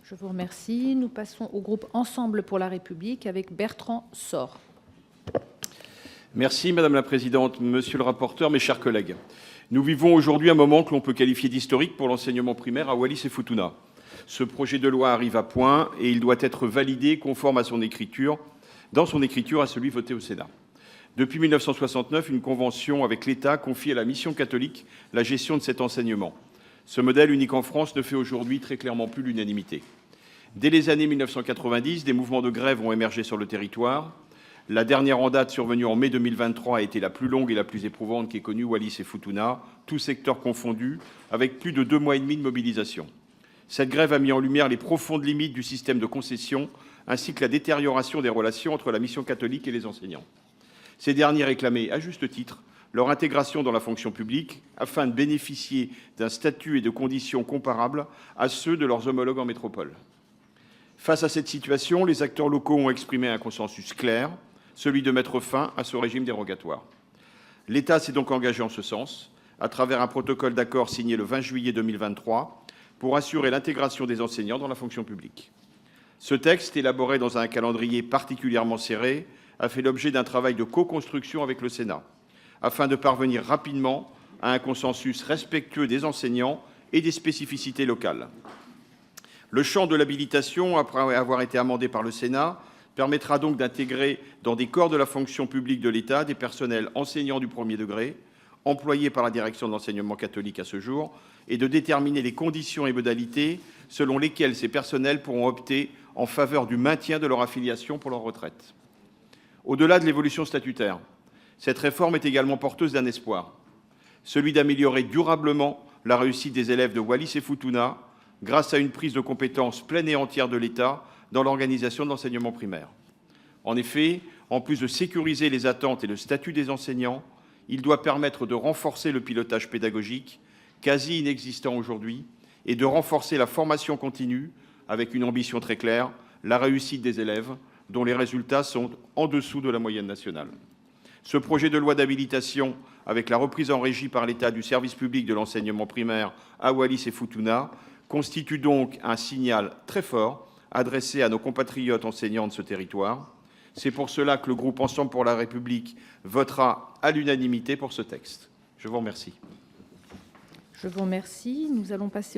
Je vous remercie. Nous passons au groupe Ensemble pour la République avec Bertrand Sort. Merci Madame la Présidente, Monsieur le rapporteur, mes chers collègues. Nous vivons aujourd'hui un moment que l'on peut qualifier d'historique pour l'enseignement primaire à Wallis et Futuna. Ce projet de loi arrive à point et il doit être validé conforme à son écriture, dans son écriture à celui voté au Sénat. Depuis 1969, une convention avec l'État confie à la mission catholique la gestion de cet enseignement. Ce modèle unique en France ne fait aujourd'hui très clairement plus l'unanimité. Dès les années 1990, des mouvements de grève ont émergé sur le territoire. La dernière en date, survenue en mai 2023, a été la plus longue et la plus éprouvante qu'ait connue Wallis et Futuna, tous secteurs confondus, avec plus de 2 mois et demi de mobilisation. Cette grève a mis en lumière les profondes limites du système de concession, ainsi que la détérioration des relations entre la mission catholique et les enseignants. Ces derniers réclamaient, à juste titre, leur intégration dans la fonction publique, afin de bénéficier d'un statut et de conditions comparables à ceux de leurs homologues en métropole. Face à cette situation, les acteurs locaux ont exprimé un consensus clair, celui de mettre fin à ce régime dérogatoire. L'État s'est donc engagé en ce sens, à travers un protocole d'accord signé le 20 juillet 2023, pour assurer l'intégration des enseignants dans la fonction publique. Ce texte, élaboré dans un calendrier particulièrement serré, a fait l'objet d'un travail de co-construction avec le Sénat, afin de parvenir rapidement à un consensus respectueux des enseignants et des spécificités locales. Le champ de l'habilitation, après avoir été amendé par le Sénat, permettra donc d'intégrer dans des corps de la fonction publique de l'État des personnels enseignants du premier degré, employés par la direction de l'enseignement catholique à ce jour, et de déterminer les conditions et modalités selon lesquelles ces personnels pourront opter en faveur du maintien de leur affiliation pour leur retraite. Au-delà de l'évolution statutaire, cette réforme est également porteuse d'un espoir, celui d'améliorer durablement la réussite des élèves de Wallis et Futuna grâce à une prise de compétence pleine et entière de l'État dans l'organisation de l'enseignement primaire. En effet, en plus de sécuriser les attentes et le statut des enseignants, il doit permettre de renforcer le pilotage pédagogique, quasi inexistant aujourd'hui, et de renforcer la formation continue avec une ambition très claire, la réussite des élèves, dont les résultats sont en dessous de la moyenne nationale. Ce projet de loi d'habilitation, avec la reprise en régie par l'État du service public de l'enseignement primaire à Wallis et Futuna, constitue donc un signal très fort adressé à nos compatriotes enseignants de ce territoire. C'est pour cela que le groupe Ensemble pour la République votera à l'unanimité pour ce texte. Je vous remercie. Je vous remercie. Nous allons passer au